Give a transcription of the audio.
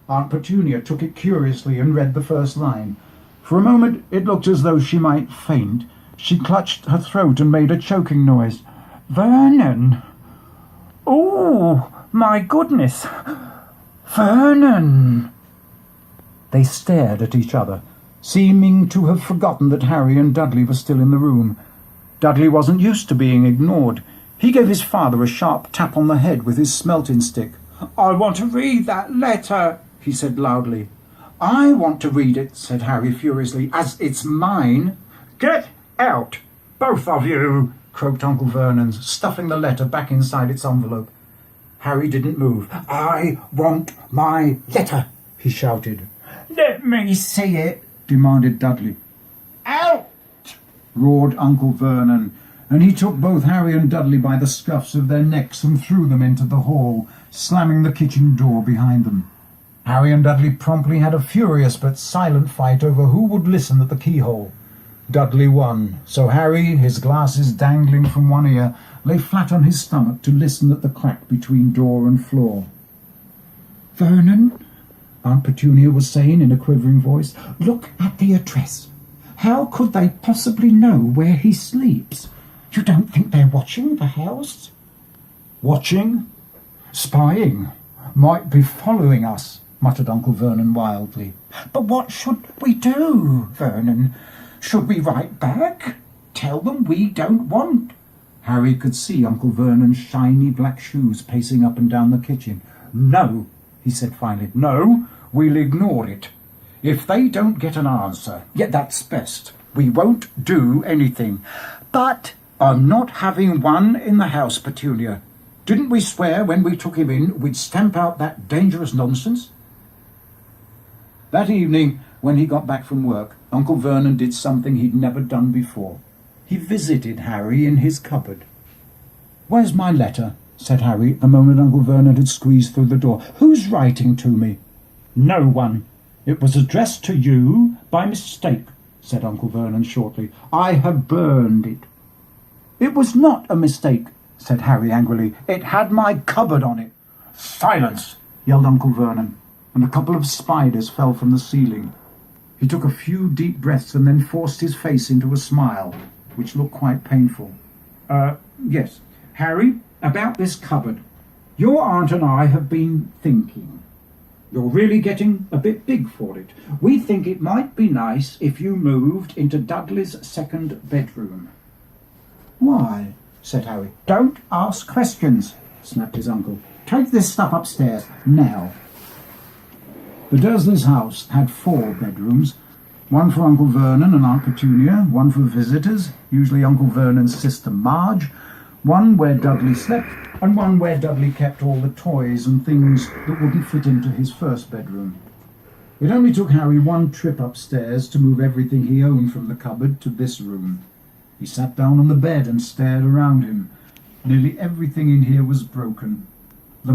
Aunt Petunia took it curiously and read the first line. For a moment it looked as though she might faint. She clutched her throat and made a choking noise. "Vernon! Oh, my goodness! Vernon!" They stared at each other, seeming to have forgotten that Harry and Dudley were still in the room. Dudley wasn't used to being ignored. He gave his father a sharp tap on the head with his smelting stick. "I want to read that letter," he said loudly. "I want to read it," said Harry furiously, "as it's mine." "Get out, both of you," croaked Uncle Vernon, stuffing the letter back inside its envelope. Harry didn't move. "I want my letter," he shouted. "Let me see it," demanded Dudley. "Out!" roared Uncle Vernon, and he took both Harry and Dudley by the scuffs of their necks and threw them into the hall, slamming the kitchen door behind them. Harry and Dudley promptly had a furious but silent fight over who would listen at the keyhole. Dudley won, so Harry, his glasses dangling from one ear, lay flat on his stomach to listen at the crack between door and floor. "Vernon," Aunt Petunia was saying in a quivering voice, "look at the address. How could they possibly know where he sleeps? You don't think they're watching the house?" "Watching? Spying? Might be following us," muttered Uncle Vernon wildly. "But what should we do, Vernon? Should we write back? Tell them we don't want—" Harry could see Uncle Vernon's shiny black shoes pacing up and down the kitchen. "No," he said finally. "No, we'll ignore it. If they don't get an answer, yet that's best. We won't do anything." "But—" "I'm not having one in the house, Petunia. Didn't we swear when we took him in we'd stamp out that dangerous nonsense?" That evening, when he got back from work, Uncle Vernon did something he'd never done before. He visited Harry in his cupboard. "Where's my letter?" said Harry, the moment Uncle Vernon had squeezed through the door. "Who's writing to me?" "No one. It was addressed to you by mistake," said Uncle Vernon shortly. "I have burned it." "It was not a mistake," said Harry angrily. "It had my cupboard on it." "Silence!" yelled Uncle Vernon, and a couple of spiders fell from the ceiling. He took a few deep breaths and then forced his face into a smile, which looked quite painful. Yes, Harry, about this cupboard. Your aunt and I have been thinking. You're really getting a bit big for it. We think it might be nice if you moved into Dudley's second bedroom." "Why?" said Harry. "Don't ask questions," snapped his uncle. "Take this stuff upstairs, now." The Dursleys' house had 4 bedrooms, one for Uncle Vernon and Aunt Petunia, one for visitors, usually Uncle Vernon's sister Marge, one where Dudley slept, and one where Dudley kept all the toys and things that wouldn't fit into his first bedroom. It only took Harry one trip upstairs to move everything he owned from the cupboard to this room. He sat down on the bed and stared around him. Nearly everything in here was broken.